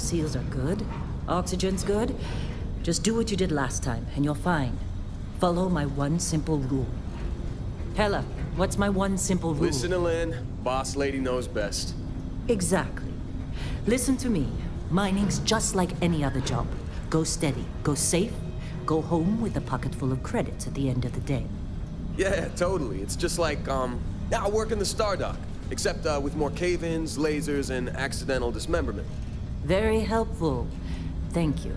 seals are good, oxygen's good, just do what you did last time, and you're fine. Follow my one simple rule. Hella, what's my one simple rule? Listen to Lynn. Boss lady knows best. Exactly. Listen to me. Mining's just like any other job. Go steady, go safe, go home with a pocket full of credits at the end of the day. Yeah, totally. It's just like, I work in the Stardock. Except with more cave-ins, lasers, and accidental dismemberment. Very helpful. Thank you.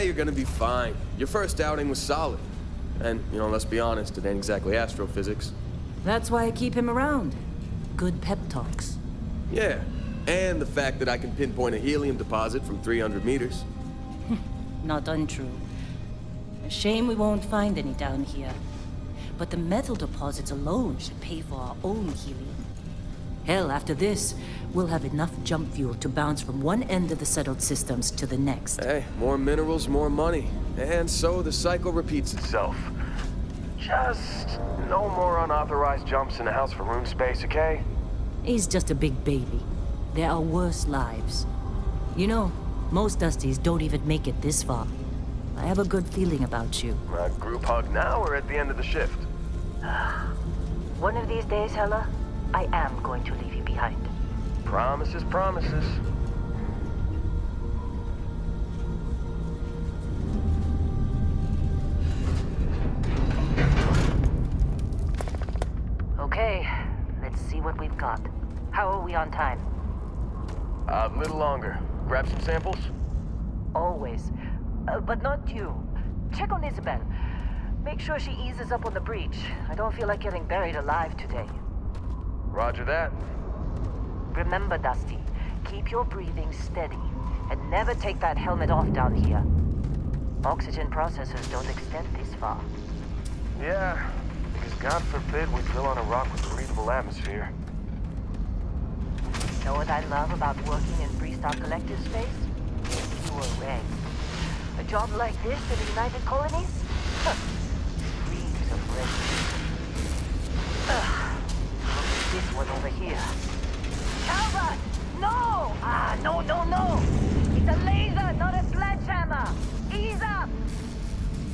You're gonna be fine. Your first outing was solid. And, let's be honest, it ain't exactly astrophysics. That's why I keep him around. Good pep talks. Yeah, and the fact that I can pinpoint a helium deposit from 300 meters. Not untrue. A shame we won't find any down here. But the metal deposits alone should pay for our own helium. Hell, after this, we'll have enough jump fuel to bounce from one end of the settled systems to the next. Hey, more minerals, more money. And so the cycle repeats itself. Just no more unauthorized jumps in the house for room space, okay? He's just a big baby. There are worse lives. You know, most Dusties don't even make it this far. I have a good feeling about you. A group hug now or at the end of the shift? One of these days, Hella, I am going to leave you behind. Promises, promises. Okay, let's see what we've got. How are we on time? A little longer. Grab some samples? Always. But not you. Check on Isabel. Make sure she eases up on the breach. I don't feel like getting buried alive today. Roger that. Remember, Dusty, keep your breathing steady, and never take that helmet off down here. Oxygen processors don't extend this far. Yeah, because God forbid we drill on a rock with a breathable atmosphere. Know what I love about working in Freestar Collective space? Pure red. A job like this in the United Colonies? Huh. Dreams of red. This one over here. Calvert! No! No! It's a laser, not a sledgehammer! Ease up!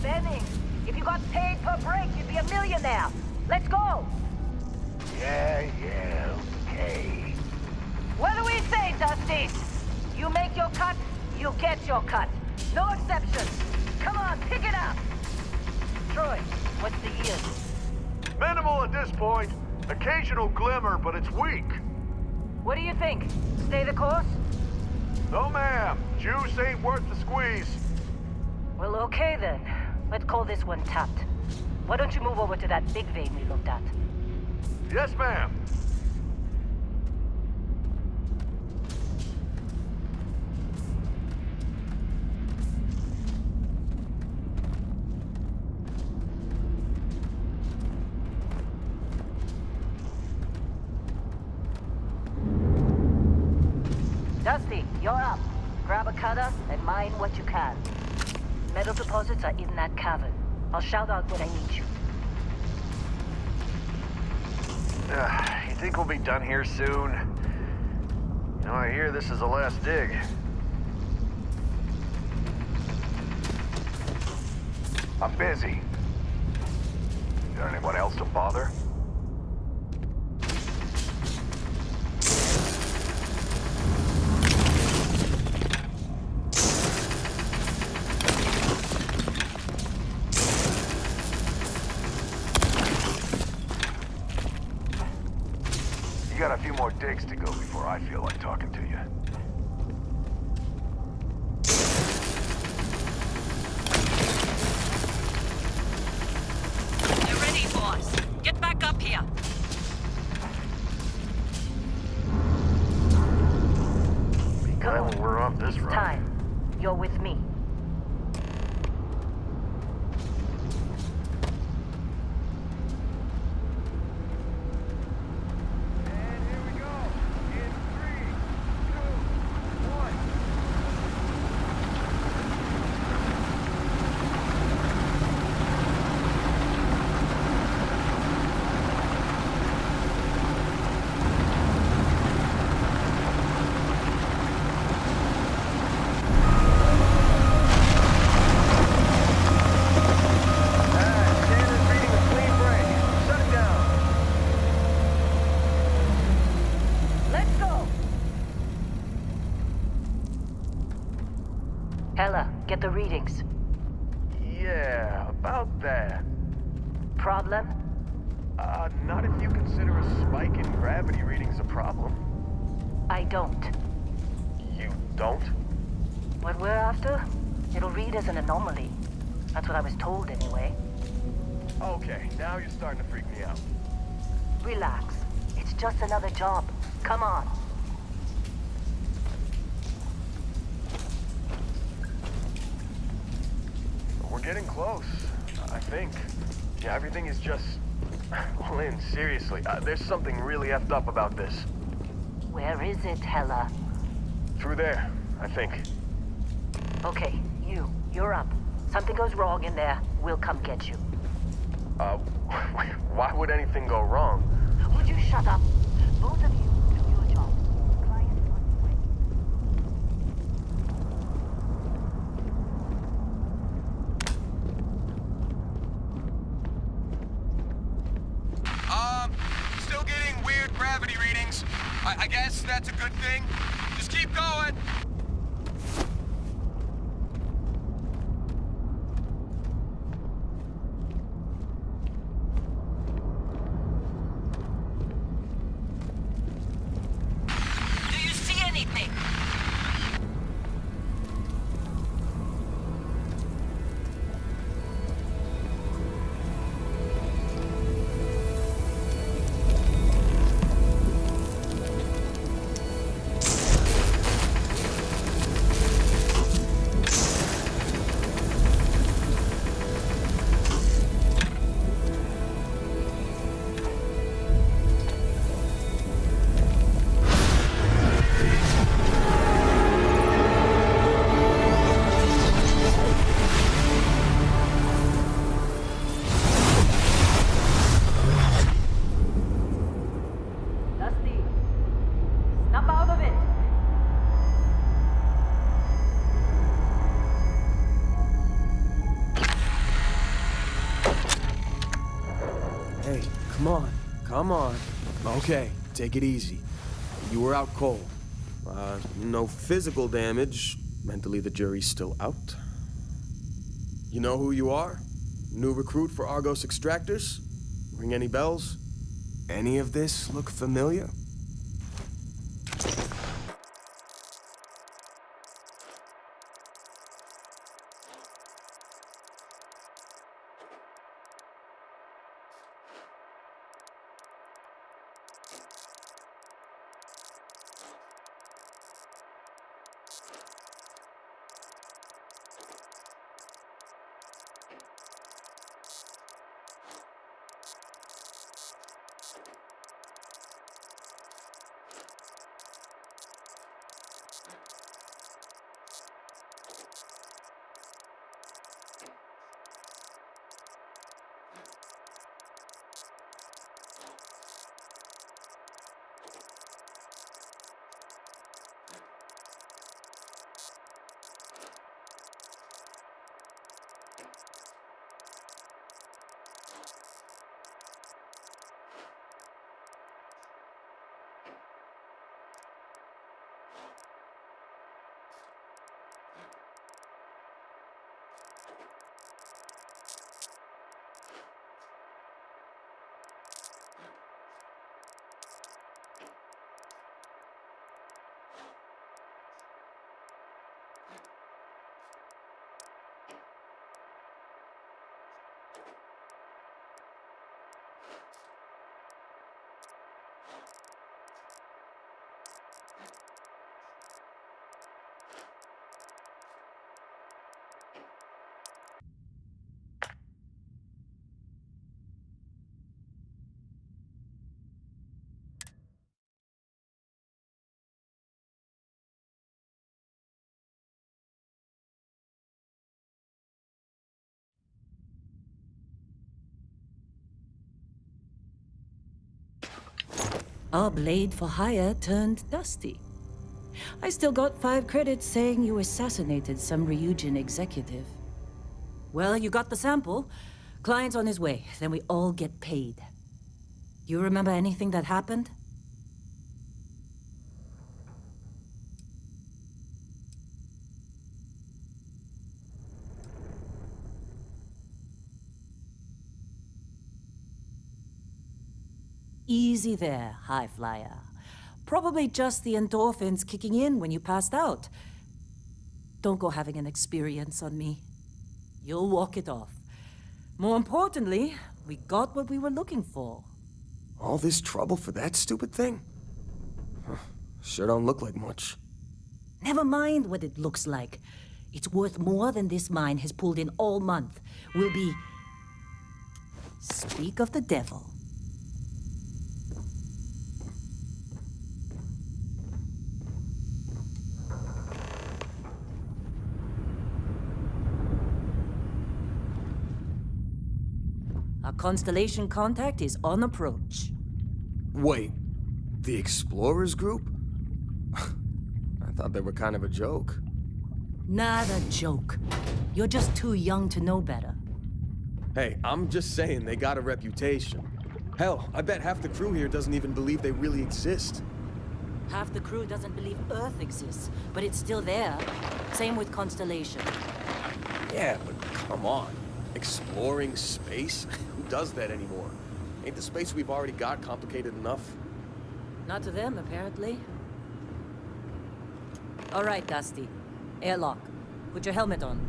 Benning, if you got paid per break, you'd be a millionaire. Let's go! Yeah, okay. What do we say, Dusty? You make your cut, you get your cut. No exceptions. Come on, pick it up! Troy, what's the yield? Minimal at this point. Occasional glimmer, but it's weak. What do you think? Stay the course? No, ma'am. Juice ain't worth the squeeze. Well, okay then. Let's call this one tapped. Why don't you move over to that big vein we looked at? Yes, ma'am. Dusty, you're up. Grab a cutter and mine what you can. Metal deposits are in that cavern. I'll shout out when I need you. You think we'll be done here soon? I hear this is the last dig. I'm busy. Got anyone else to bother? You got a few more digs to go before I feel like talking to you. You're ready, boss. Get back up here. Be glad when we're off this run. Time. You're with me. Hella, get the readings. Yeah, about that. Problem? Not if you consider a spike in gravity readings a problem. I don't. You don't? What we're after? It'll read as an anomaly. That's what I was told anyway. Okay, now you're starting to freak me out. Relax. It's just another job. Come on. We're getting close, I think. Yeah, everything is just... Lynn, seriously, there's something really effed up about this. Where is it, Hella? Through there, I think. Okay, you're up. Something goes wrong in there, we'll come get you. Why would anything go wrong? Would you shut up? Both of you do your job. Client on his way. Still getting weird gravity readings. I guess that's a good thing. Just keep going. Do you see anything? Dusty, snap out of it. Hey, come on. Come on. Okay, take it easy. You were out cold. No physical damage. Mentally, the jury's still out. You know who you are? New recruit for Argos Extractors? Ring any bells? Any of this look familiar? Our blade for hire turned dusty. I still got 5 credits saying you assassinated some Ryujin executive. Well, you got the sample. Client's on his way, then we all get paid. You remember anything that happened? Easy there, high flyer. Probably just the endorphins kicking in when you passed out. Don't go having an experience on me. You'll walk it off. More importantly, we got what we were looking for. All this trouble for that stupid thing? Huh, sure don't look like much. Never mind what it looks like. It's worth more than this mine has pulled in all month. We'll be... Speak of the devil. Our constellation contact is on approach. Wait, the Explorers group? I thought they were kind of a joke. Not a joke. You're just too young to know better. Hey, I'm just saying they got a reputation. Hell, I bet half the crew here doesn't even believe they really exist. Half the crew doesn't believe Earth exists, but it's still there. Same with Constellation. Yeah, but come on. Exploring space? Who does that anymore? Ain't the space we've already got complicated enough? Not to them, apparently. All right, Dusty. Airlock. Put your helmet on.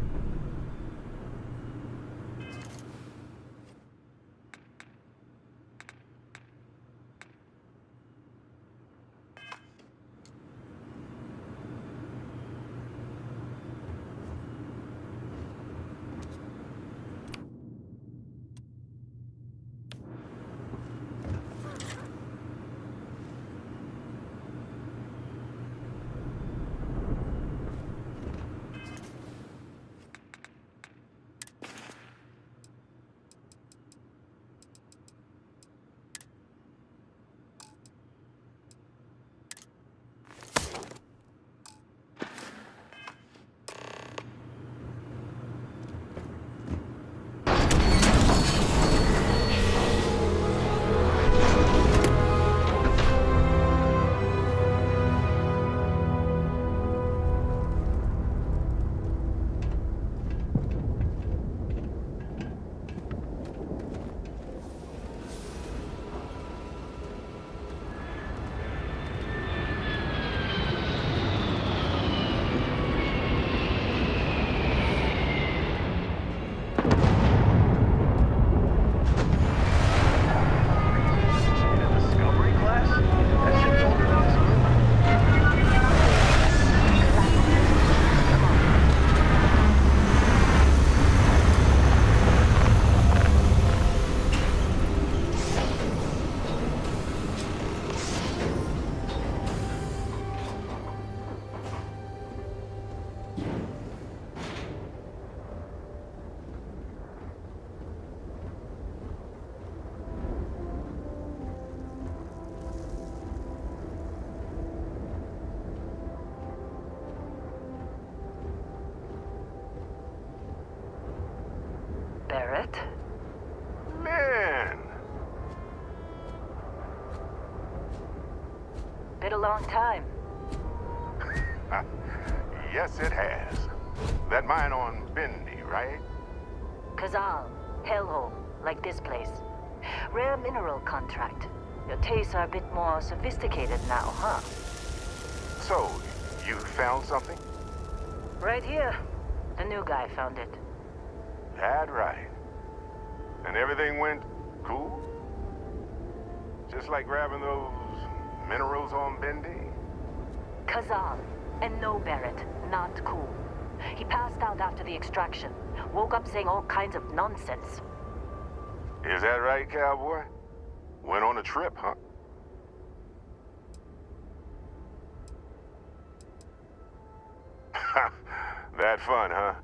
Barrett? Man! Been a long time. Yes, it has. That mine on Bendy, right? Kazal. Hellhole. Like this place. Rare mineral contract. Your tastes are a bit more sophisticated now, huh? So, you found something? Right here. The new guy found it. That right. And everything went cool? Just like grabbing those minerals on Bendy? Kazal. And no Barrett. Not cool. He passed out after the extraction. Woke up saying all kinds of nonsense. Is that right, cowboy? Went on a trip, huh? That fun, huh?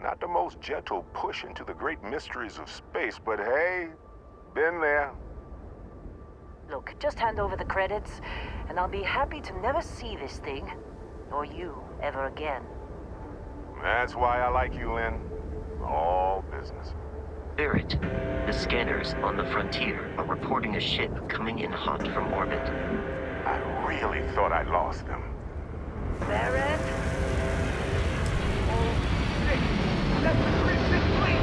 Not the most gentle push into the great mysteries of space, but hey, been there. Look, just hand over the credits, and I'll be happy to never see this thing, or you, ever again. That's why I like you, Lynn. All business. Barrett, the scanners on the frontier are reporting a ship coming in hot from orbit. I really thought I lost them. Barrett? That's the Crimson Fleet!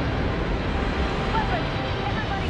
Weapons! Everybody!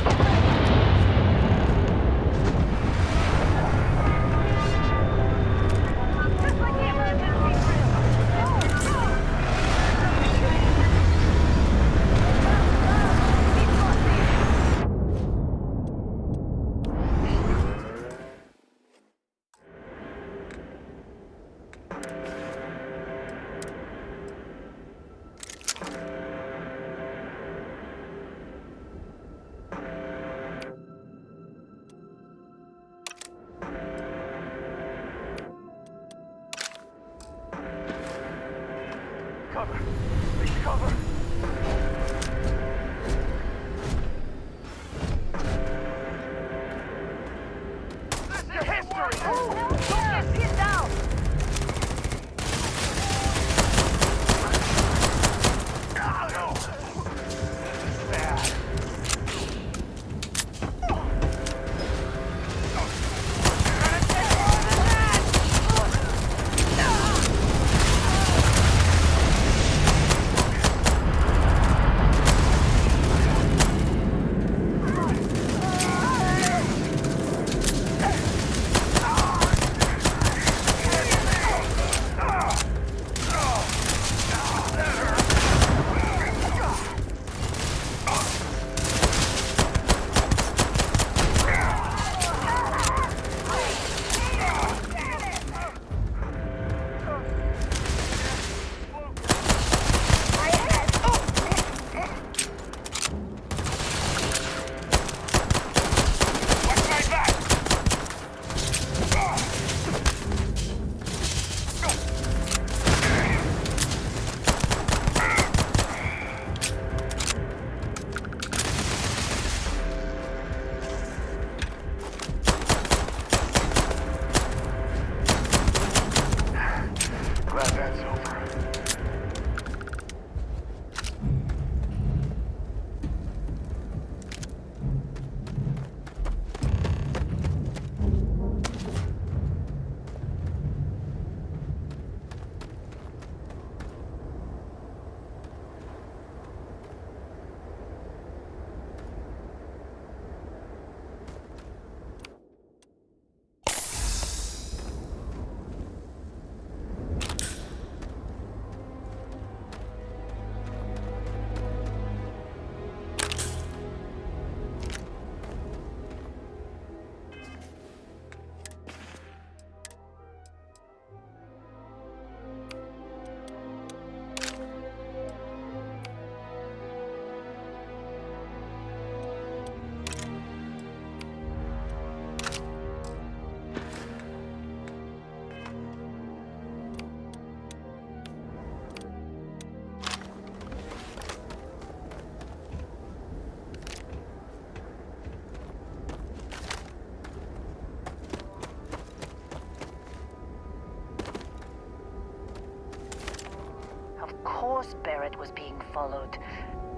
was being followed.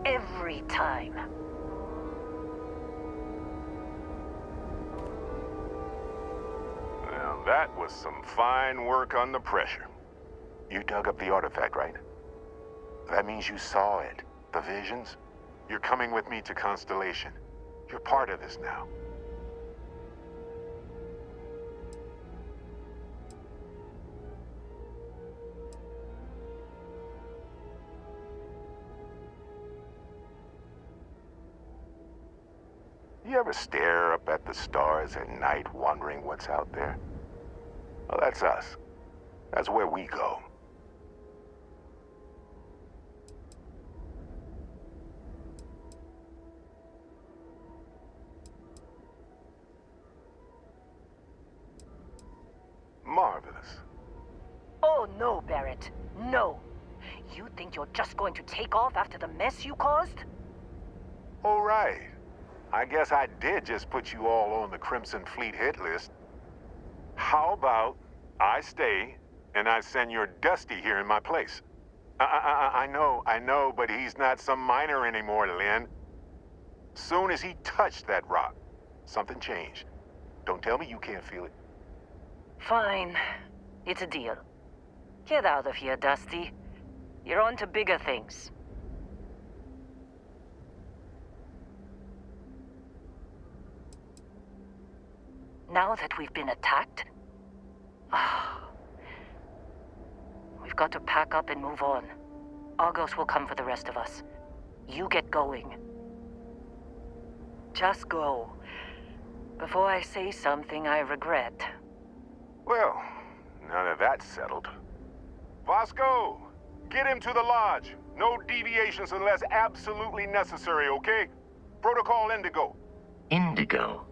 Every time. Well, that was some fine work under pressure. You dug up the artifact, right? That means you saw it. The visions? You're coming with me to Constellation. You're part of this now. You ever stare up at the stars at night wondering what's out there? Well, that's us. That's where we go. Marvelous. Oh no, Barrett. No. You think you're just going to take off after the mess you caused? All right. I guess I did just put you all on the Crimson Fleet hit list. How about I stay and I send your Dusty here in my place? I know, but he's not some miner anymore, Lynn. Soon as he touched that rock, something changed. Don't tell me you can't feel it. Fine. It's a deal. Get out of here, Dusty. You're on to bigger things. Now that we've been attacked, we've got to pack up and move on. Argos will come for the rest of us. You get going. Just go. Before I say something I regret. Well, now that that's settled. Vasco, get him to the lodge. No deviations unless absolutely necessary, okay? Protocol Indigo. Indigo.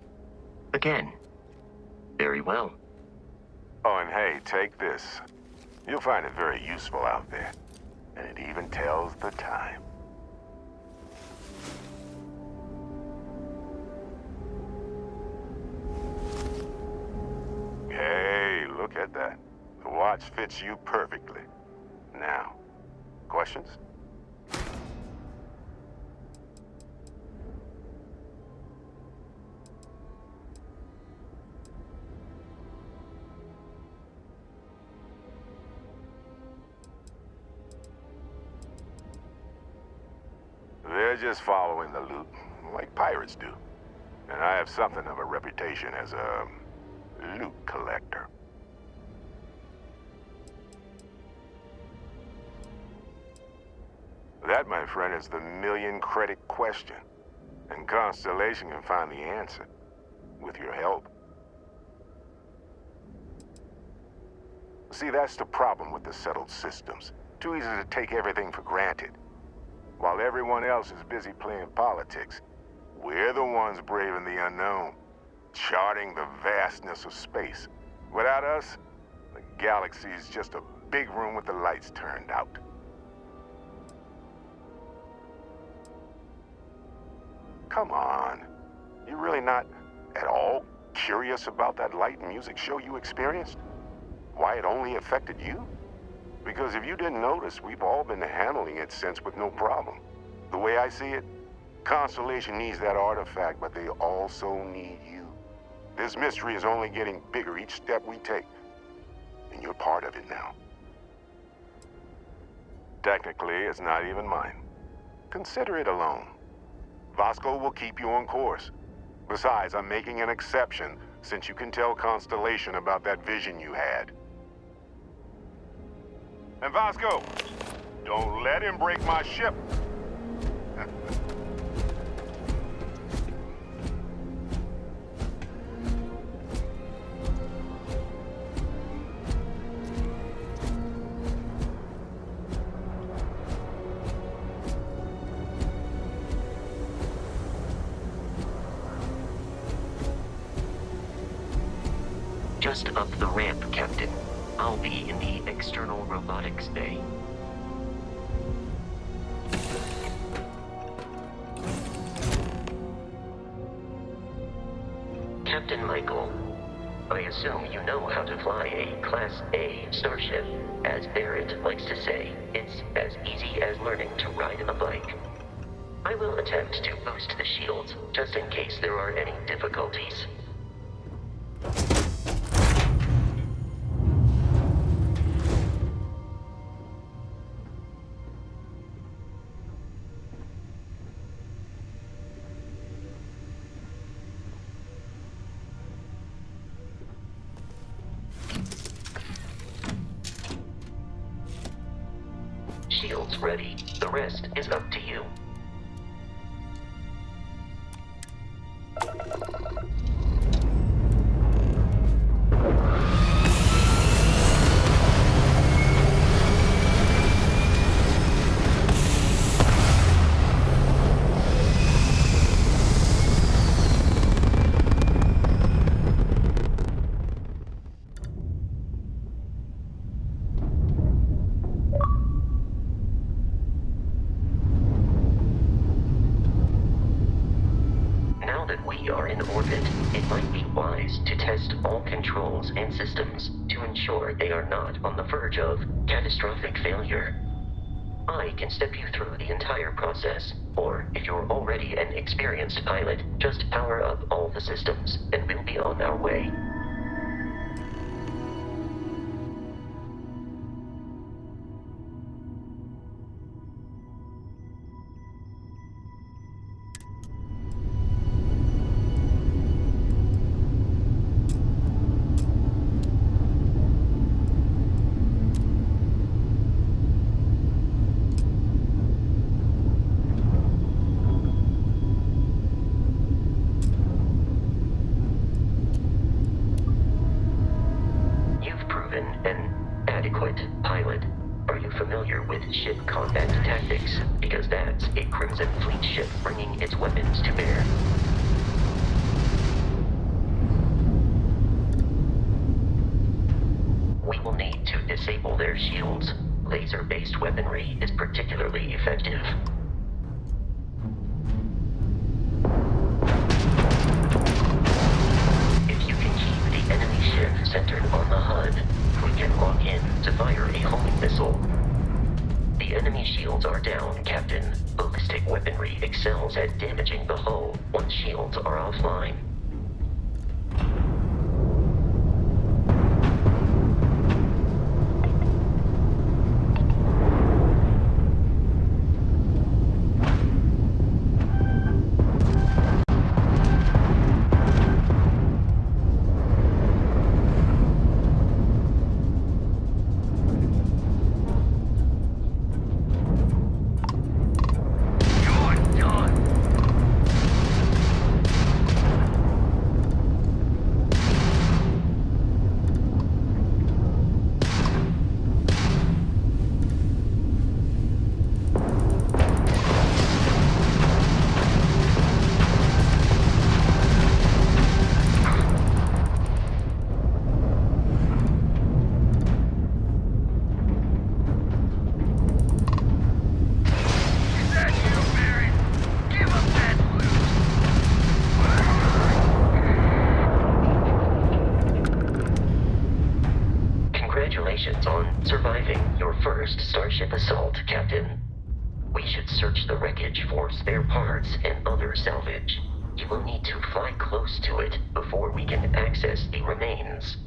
Again. Very well. Oh, and hey, take this. You'll find it very useful out there. And it even tells the time. Hey, look at that. The watch fits you perfectly. Now, questions? They're just following the loot, like pirates do. And I have something of a reputation as a loot collector. That, my friend, is the million-credit question. And Constellation can find the answer, with your help. See, that's the problem with the settled systems. Too easy to take everything for granted. While everyone else is busy playing politics, we're the ones braving the unknown, charting the vastness of space. Without us, the galaxy is just a big room with the lights turned out. Come on. You're really not at all curious about that light and music show you experienced? Why it only affected you? Because if you didn't notice, we've all been handling it since with no problem. The way I see it, Constellation needs that artifact, but they also need you. This mystery is only getting bigger each step we take, and you're part of it now. Technically, it's not even mine. Consider it a loan. Vasco will keep you on course. Besides, I'm making an exception since you can tell Constellation about that vision you had. And Vasco, don't let him break my ship. Just up the ramp, Captain. I'll be in the external robotics bay. Captain Michael, I assume you know how to fly a Class A starship. As Barrett likes to say, it's as easy as learning to ride a bike. I will attempt to boost the shields, just in case there are any difficulties. Shields ready. The rest is up to you. Now that we are in orbit, it might be wise to test all controls and systems to ensure they are not on the verge of catastrophic failure. I can step you through the entire process, or if you're already an experienced pilot, just power up all the systems and we'll be on our way. You've proven an adequate pilot. Are you familiar with ship combat tactics? Because that's a Crimson Fleet ship bringing its weapons to bear. We will need to disable their shields. Laser-based weaponry is particularly effective. If you can keep the enemy ship centered on the HUD, we can lock in to fire a homing missile. The enemy shields are down, Captain. Ballistic weaponry excels at damaging the hull once shields are offline. Congratulations on surviving your first Starship assault, Captain. We should search the wreckage for spare parts and other salvage. You will need to fly close to it before we can access the remains.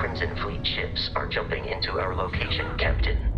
Crimson Fleet ships are jumping into our location, Captain.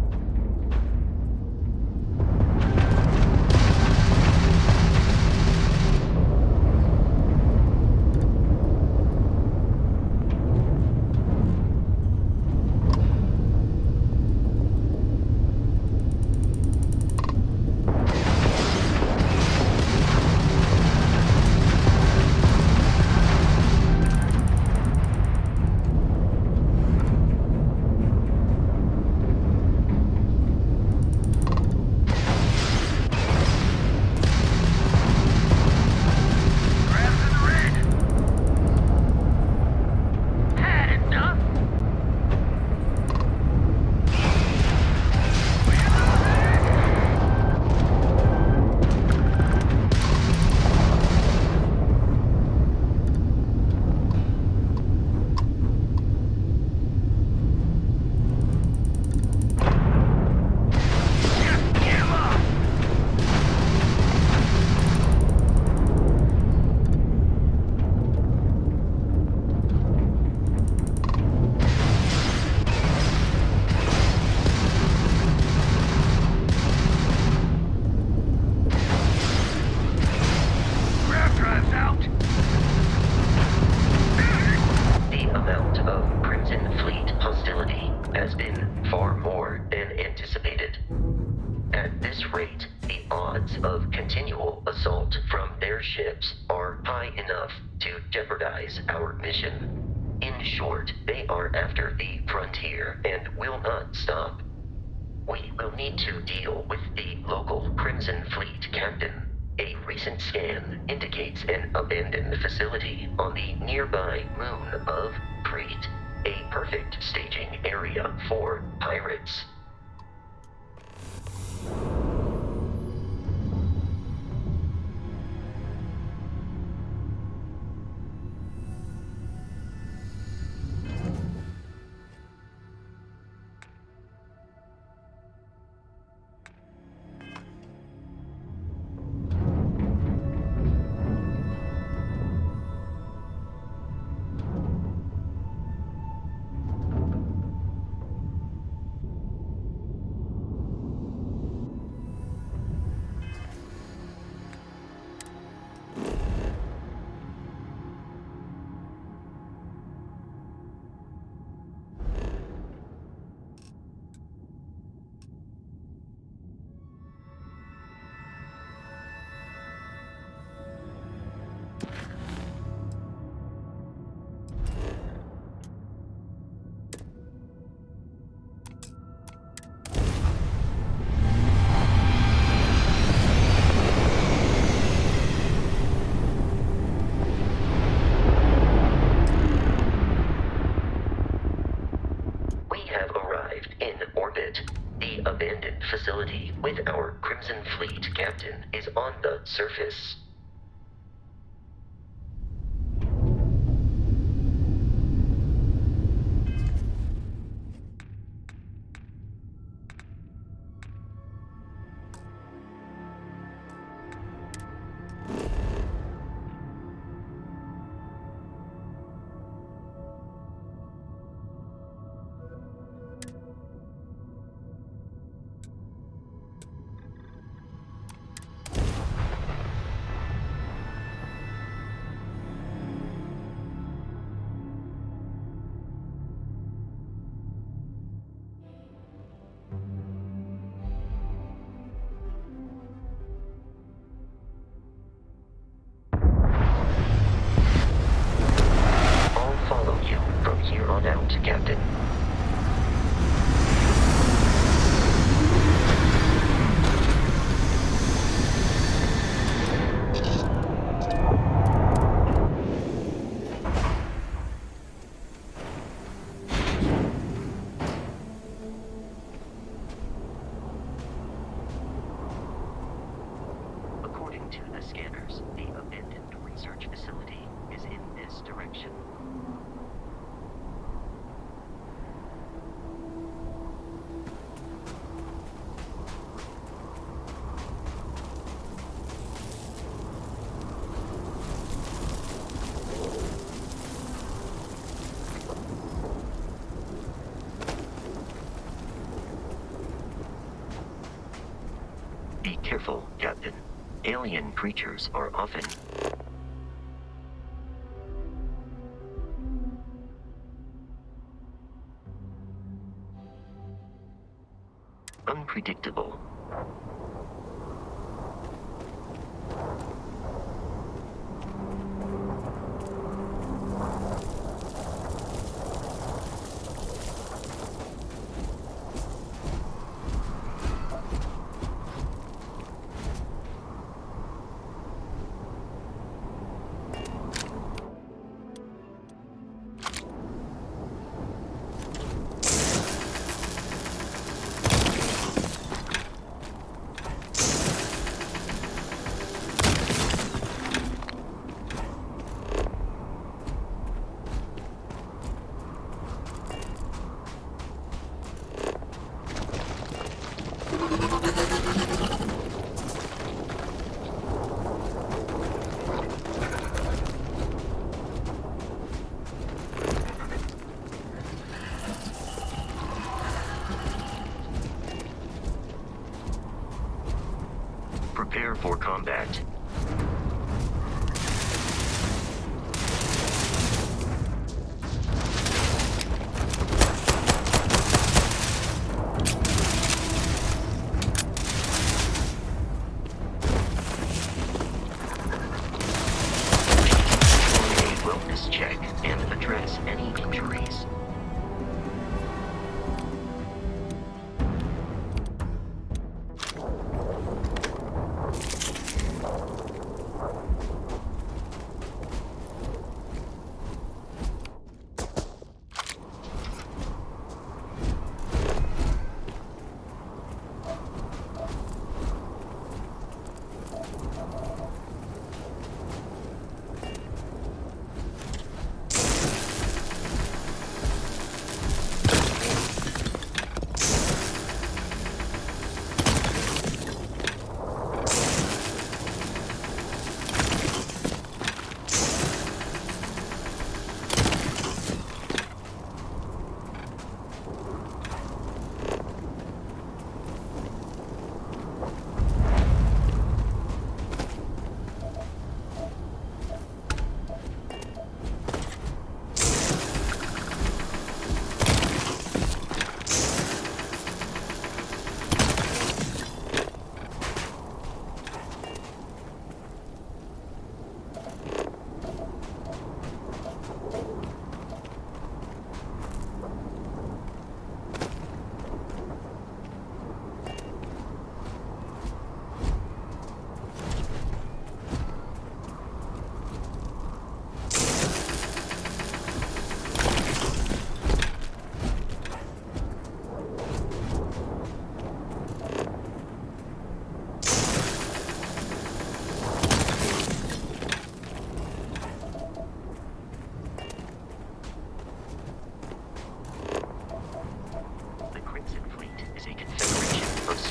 Of continual assault from their ships are high enough to jeopardize our mission. In short, they are after the frontier and will not stop. We will need to deal with the local Crimson Fleet captain. A recent scan indicates an abandoned facility on the nearby moon of Crete, a perfect staging area for pirates. Facility with our Crimson Fleet captain is on the surface. Be careful, Captain. Alien creatures are often unpredictable. Prepare for combat. Perform a wellness check and address any injuries.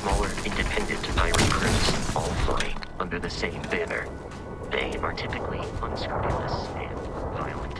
Smaller, independent pirate crews, all flying under the same banner. They are typically unscrupulous and violent.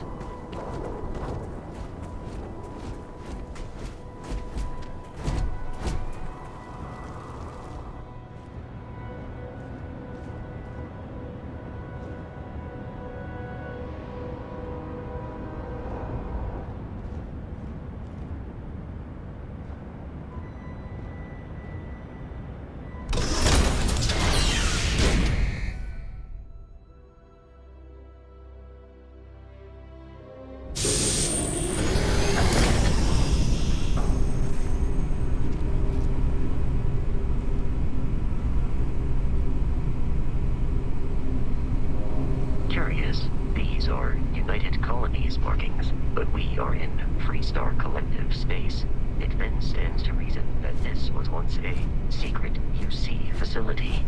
Curious, these are United Colonies markings, but we are in Freestar Collective space. It then stands to reason that this was once a secret UC facility.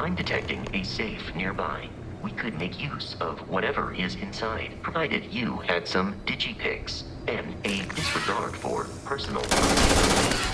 I'm detecting a safe nearby. We could make use of whatever is inside, provided you had some digipics and a disregard for personal privacy.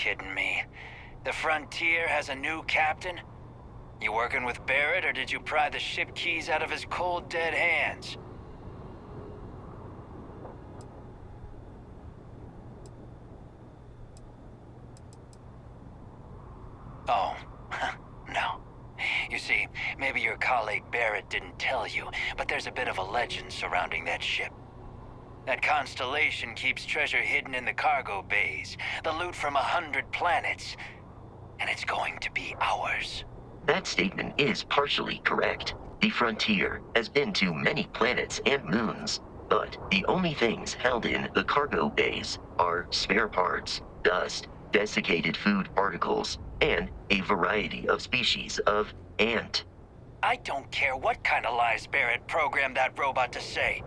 kidding me? The Frontier has a new captain? You working with Barrett, or did you pry the ship keys out of his cold, dead hands? Oh, no. You see, maybe your colleague Barrett didn't tell you, but there's a bit of a legend surrounding that ship. That constellation keeps treasure hidden in the cargo bays, the loot from 100 planets, and it's going to be ours. That statement is partially correct. The Frontier has been to many planets and moons, but the only things held in the cargo bays are spare parts, dust, desiccated food particles, and a variety of species of ant. I don't care what kind of lies Barrett programmed that robot to say.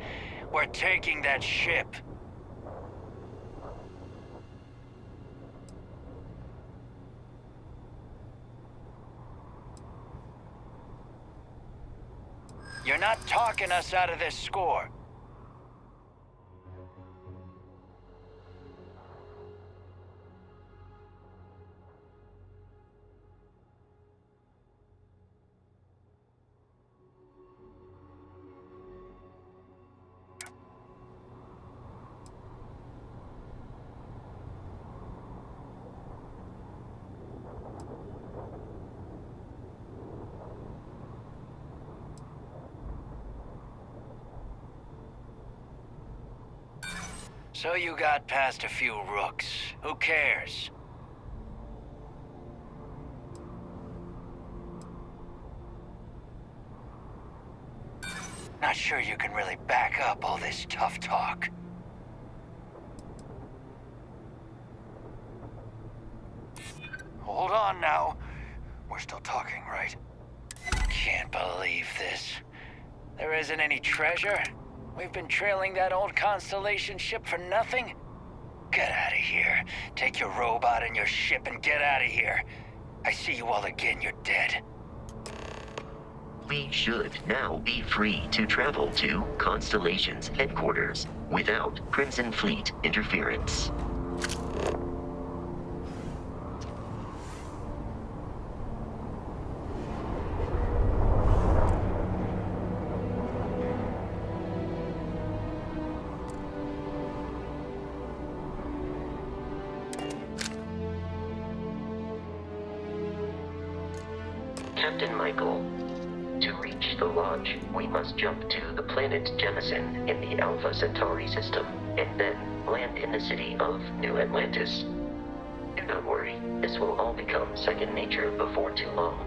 We're taking that ship. You're not talking us out of this score. So you got past a few rooks. Who cares? Not sure you can really back up all this tough talk. Hold on now. We're still talking, right? Can't believe this. There isn't any treasure? We've been trailing that old Constellation ship for nothing? Get out of here. Take your robot and your ship and get out of here. I see you all again, you're dead. We should now be free to travel to Constellation's headquarters without Crimson Fleet interference. Captain Michael, to reach the Lodge, we must jump to the planet Jemison in the Alpha Centauri system, and then land in the city of New Atlantis. Do not worry, this will all become second nature before too long.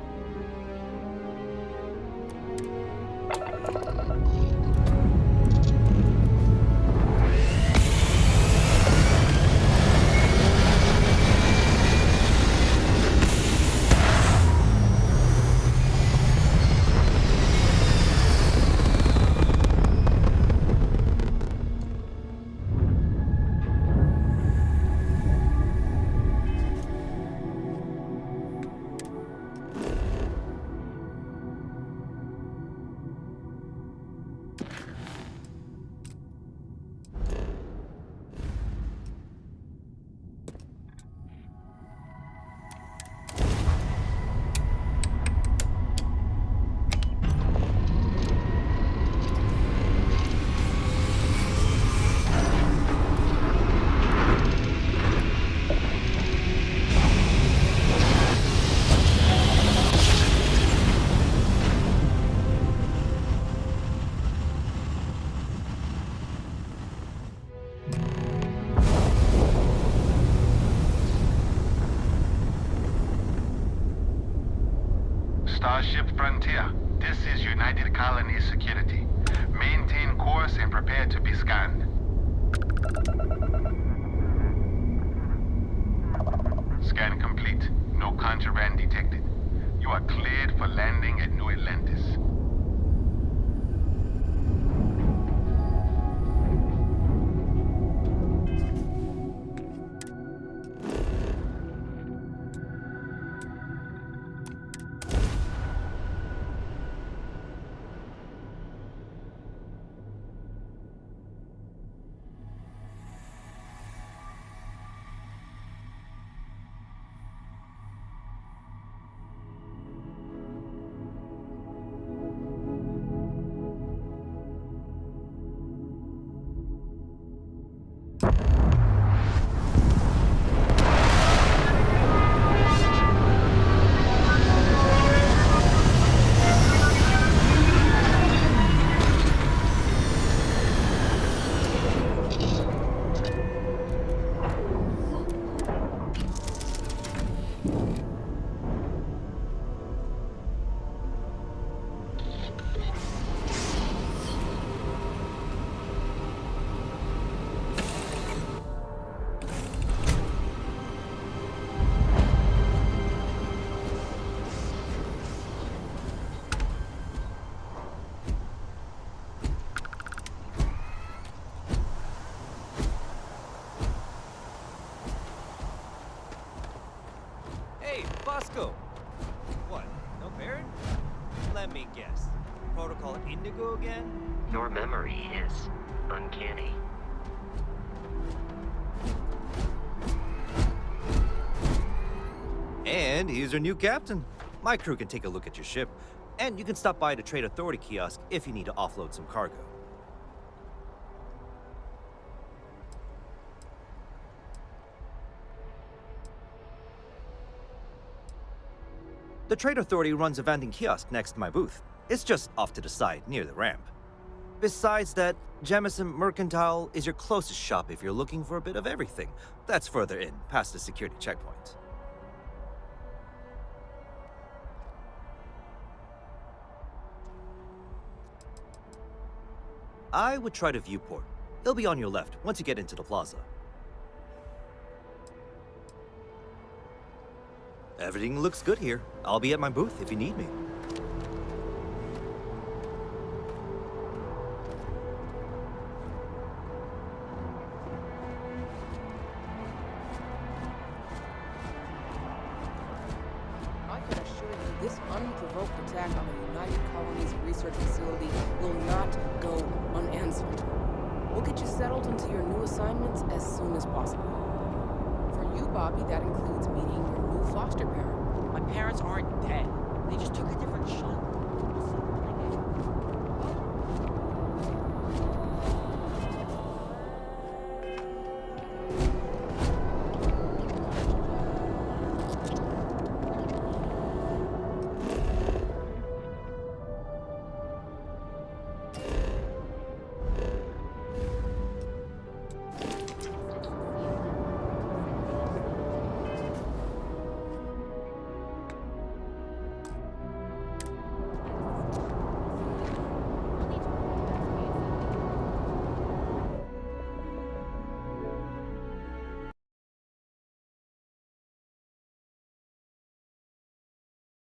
Starship Frontier, this is United Colonies Security. Maintain course and prepare to be scanned. Scan complete. No contraband detected. You are cleared for landing at New Atlantis. Let me guess. Protocol Indigo again? Your memory is uncanny. And here's your new captain. My crew can take a look at your ship, and you can stop by the Trade Authority kiosk if you need to offload some cargo. The Trade Authority runs a vending kiosk next to my booth. It's just off to the side, near the ramp. Besides that, Jamison Mercantile is your closest shop if you're looking for a bit of everything. That's further in, past the security checkpoint. I would try the viewport. It'll be on your left once you get into the plaza. Everything looks good here. I'll be at my booth if you need me. I can assure you this unprovoked attack on the United Colonies Research Facility will not go unanswered. We'll get you settled into your new assignments as soon as possible. For you, Bobby, that includes meeting your new foster parent. My parents aren't dead. They just took a different shot.